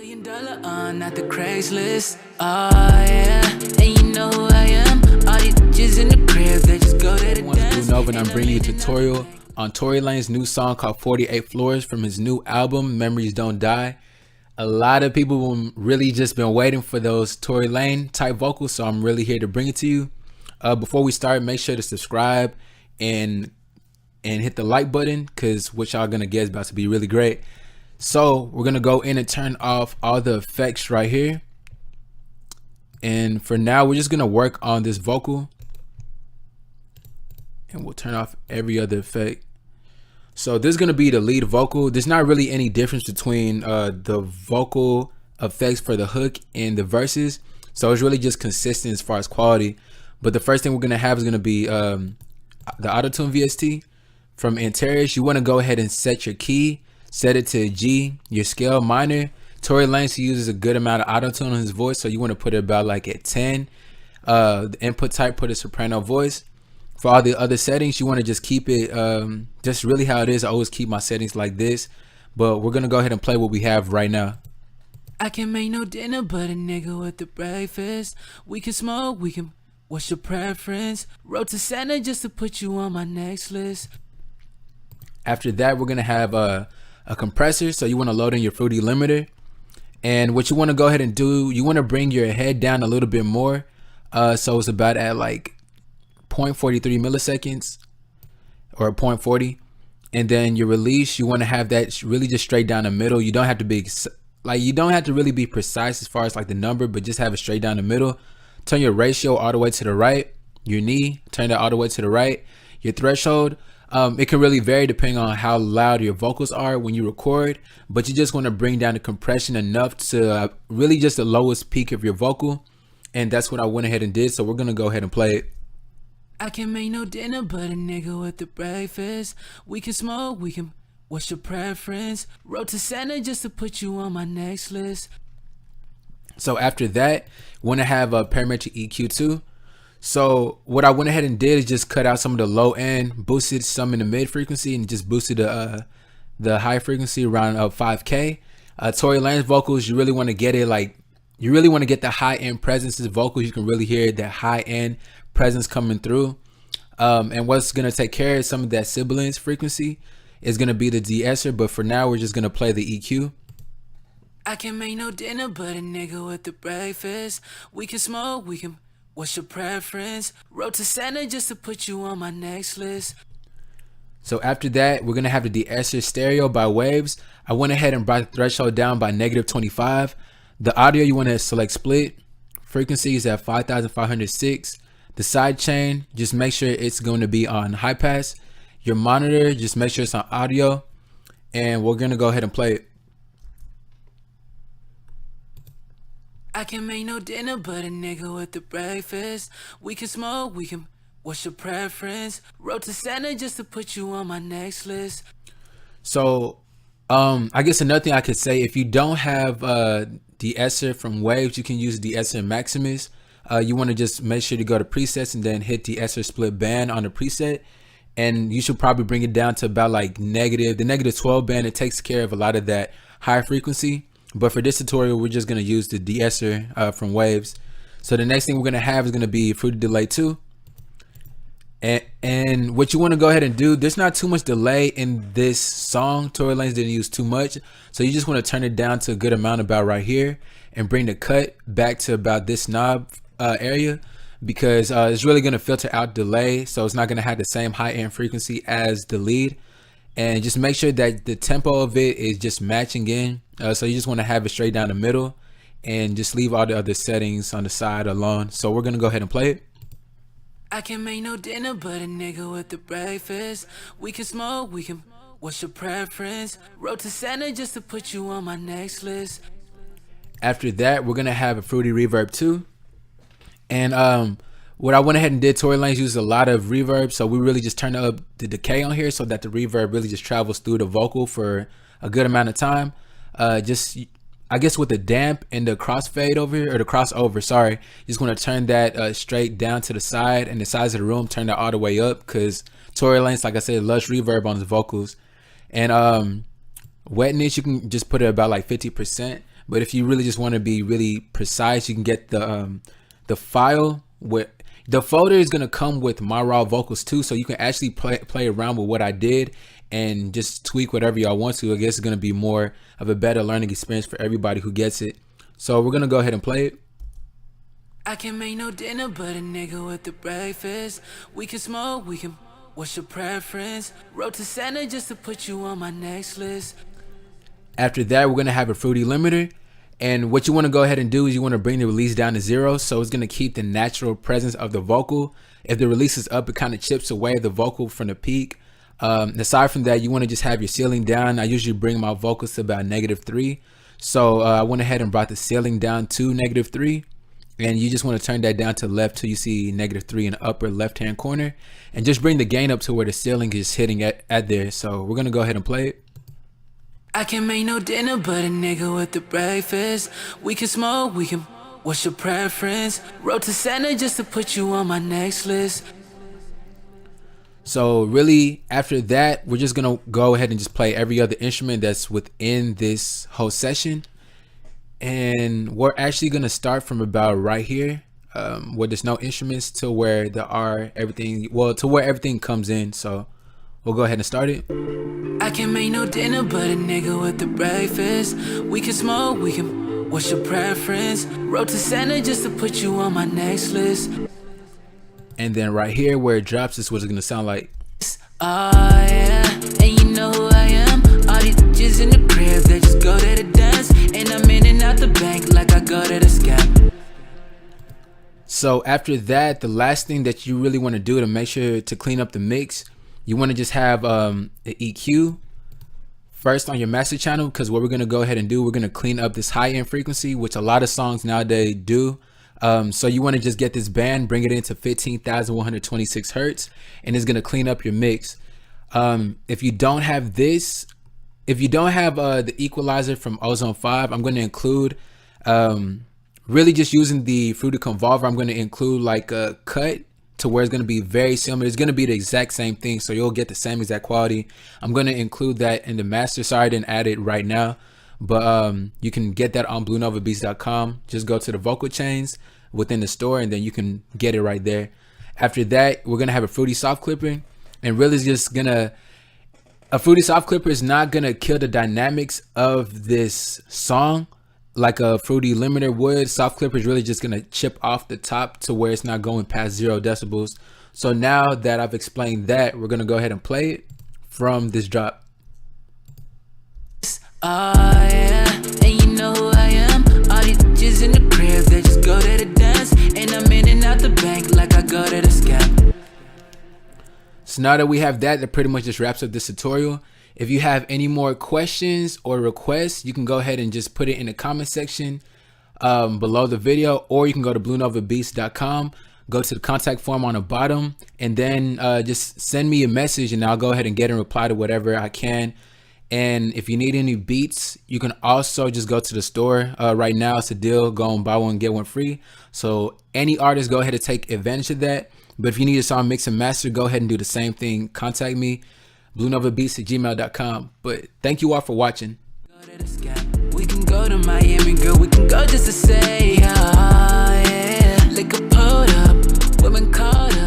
$1 million on not the Craigslist. Oh yeah, and you know who I am. All these bitches in the crib, they just go there to dance. Nova, and I'm bringing you a tutorial on Tory Lanez's new song called 48 Floors from his new album, Memories Don't Die. A lot of people really just been waiting for those Tory Lanez type vocals, so I'm really here to bring it to you. Before we start, make sure to subscribe and hit the like button, because what y'all gonna get is about to be really great. So we're gonna go in and turn off all the effects right here, and for now we're just gonna work on this vocal, and we'll turn off every other effect. So this is gonna be the lead vocal. There's not really any difference between the vocal effects for the hook and the verses, so it's really just consistent as far as quality. But the first thing we're gonna have is gonna be the Autotune VST from Antares. You want to go ahead and set your key, set it to G, your scale minor. Tory Lanez uses a good amount of Autotune on his voice, so you want to put it about like at 10. The input type, put a soprano voice. For all the other settings, you want to just keep it just really how it is. I always keep my settings like this, but we're gonna go ahead and play what we have right now. I can make no dinner, but a nigga with the breakfast. We can smoke, we can. What's your preference? Wrote to Santa just to put you on my next list. After that, we're gonna have a compressor, so you want to load in your Fruity limiter, and what you want to go ahead and do, you want to bring your head down a little bit more, so it's about at like 0.43 milliseconds or 0.40, and then your release, you want to have that really just straight down the middle. You don't have to be like, you don't have to really be precise as far as like the number, but just have it straight down the middle. Turn your ratio all the way to the right. Your knee, turn that all the way to the right. Your threshold, it can really vary depending on how loud your vocals are when you record, but you just want to bring down the compression enough to really just the lowest peak of your vocal, and that's what I went ahead and did. So we're gonna go ahead and play it. I can make no dinner, but a nigga with the breakfast. We can smoke, we can. What's your preference? Wrote to Santa just to put you on my next list. So after that, want to have a parametric EQ too. So what I went ahead and did is just cut out some of the low end, boosted some in the mid frequency, and just boosted the high frequency around 5K. Tory Lanez vocals, you really want to get it like, you really want to get the high end presence. His vocals, you can really hear that high end presence coming through. And what's gonna take care of some of that sibilance frequency is gonna be the Deesser, but for now we're just gonna play the EQ. I can make no dinner, but a nigga with the breakfast. We can smoke, we can. What's your preference? Wrote to Santa just to put you on my next list. So after that, we're gonna have the Deesser stereo by Waves. I went ahead and brought the threshold down by -25. The audio, you want to select split. Frequency is at 5506. The side chain, just make sure it's going to be on high pass. Your monitor, just make sure it's on audio, and we're gonna go ahead and play it. I can make no dinner, but a nigga with the breakfast. We can smoke, we can. What's your preference? Wrote to Santa just to put you on my next list. So I guess another thing I could say, if you don't have Deesser from Waves, you can use Deesser Maximus. You want to just make sure to go to presets and then hit Deesser split band on the preset, and you should probably bring it down to about like the -12 band. It takes care of a lot of that high frequency. But for this tutorial, we're just going to use the Deesser from Waves. So the next thing we're going to have is going to be Fruity Delay 2. And what you want to go ahead and do, there's not too much delay in this song. Tory Lanez didn't use too much. So you just want to turn it down to a good amount about right here, and bring the cut back to about this knob area, because it's really going to filter out delay. So it's not going to have the same high end frequency as the lead. And just make sure that the tempo of it is just matching in. So you just want to have it straight down the middle, and just leave all the other settings on the side alone. So we're going to go ahead and play it. I can make no dinner, but a nigga with the breakfast. We can smoke, we can. What's your preference? Wrote to Santa just to put you on my next list. After that, we're going to have a Fruity Reverb 2. And what I went ahead and did, Tory Lanez uses a lot of reverb, so we really just turn up the decay on here so that the reverb really just travels through the vocal for a good amount of time. Just, I guess with the damp and the crossfade over here, or the crossover, sorry, you just want to turn that straight down to the side, and the size of the room, turn that all the way up, because Tory Lanez, like I said, loves reverb on his vocals. And wetness, you can just put it about like 50%. But if you really just want to be really precise, you can get the file with the folder is going to come with my raw vocals too, so you can actually play around with what I did and just tweak whatever y'all want to. I guess it's going to be more of a better learning experience for everybody who gets it. So we're going to go ahead and play it. I can make no dinner but a nigga with the breakfast. We can smoke, we can. What's your preference? Wrote to Santa just to put you on my next list. After that, we're going to have a fruity limiter. And what you want to go ahead and do is you want to bring the release down to 0. So it's going to keep the natural presence of the vocal. If the release is up, it kind of chips away the vocal from the peak. Aside from that, you want to just have your ceiling down. I usually bring my vocals to about -3. So I went ahead and brought the ceiling down to -3. And you just want to turn that down to left till you see -3 in the upper left hand corner. And just bring the gain up to where the ceiling is hitting at there. So we're going to go ahead and play it. I can make no dinner but a nigga with the breakfast. We can smoke, we can. What's your preference? Wrote to Santa just to put you on my next list. So really, after that, we're just gonna go ahead and just play every other instrument that's within this whole session. And we're actually gonna start from about right here, where there's no instruments, to where there are everything. Well, to where everything comes in. So we'll go ahead and start it. I can make no dinner but a nigga with the breakfast. We can smoke, we can. What's your preference? Wrote to Santa just to put you on my next list. And then right here where it drops is what it's gonna sound like. Oh yeah, and you know who I am. All these bitches in the crib, they just go to the dance. And I'm in and out the bank like I go to the scam. So after that, the last thing that you really want to do to make sure to clean up the mix, you want to just have the EQ first on your master channel, because what we're going to go ahead and do, we're going to clean up this high end frequency, which a lot of songs nowadays do. So you want to just get this band, bring it into 15,126 hertz, and it's going to clean up your mix. If you don't have this, if you don't have the equalizer from Ozone 5, I'm going to include really just using the Fruity Convolver. I'm going to include like a cut to where it's going to be very similar. It's going to be the exact same thing, so you'll get the same exact quality. I'm going to include that in the master. Sorry, I didn't add it right now, but you can get that on BlueNovaBeats.com. Just go to the vocal chains within the store, and then you can get it right there. After that, we're going to have a Fruity Soft Clipper, and really it's just going to, a Fruity Soft Clipper is not going to kill the dynamics of this song like a Fruity Limiter would. Soft Clipper is really just going to chip off the top to where it's not going past 0 decibels. So now that I've explained that, we're going to go ahead and play it from this drop. Oh yeah, and you know who I am. All these bitches in the crib, they just go to the dance. And I'm in and out the bank like I go to the scam. So now that we have that, that pretty much just wraps up this tutorial. If you have any more questions or requests, you can go ahead and just put it in the comment section below the video, or you can go to BlueNovaBeats.com, go to the contact form on the bottom, and then just send me a message, and I'll go ahead and get and reply to whatever I can. And if you need any beats, you can also just go to the store. Right now it's a deal, go and buy one, get one free. So any artist, go ahead and take advantage of that. But if you need a song mix and master, go ahead and do the same thing. Contact me, BlueNovaBeats@gmail.com. But thank you all for watching. We can go to Miami, girl, we can go just to say, yeah. Like a pulled up, women caught up.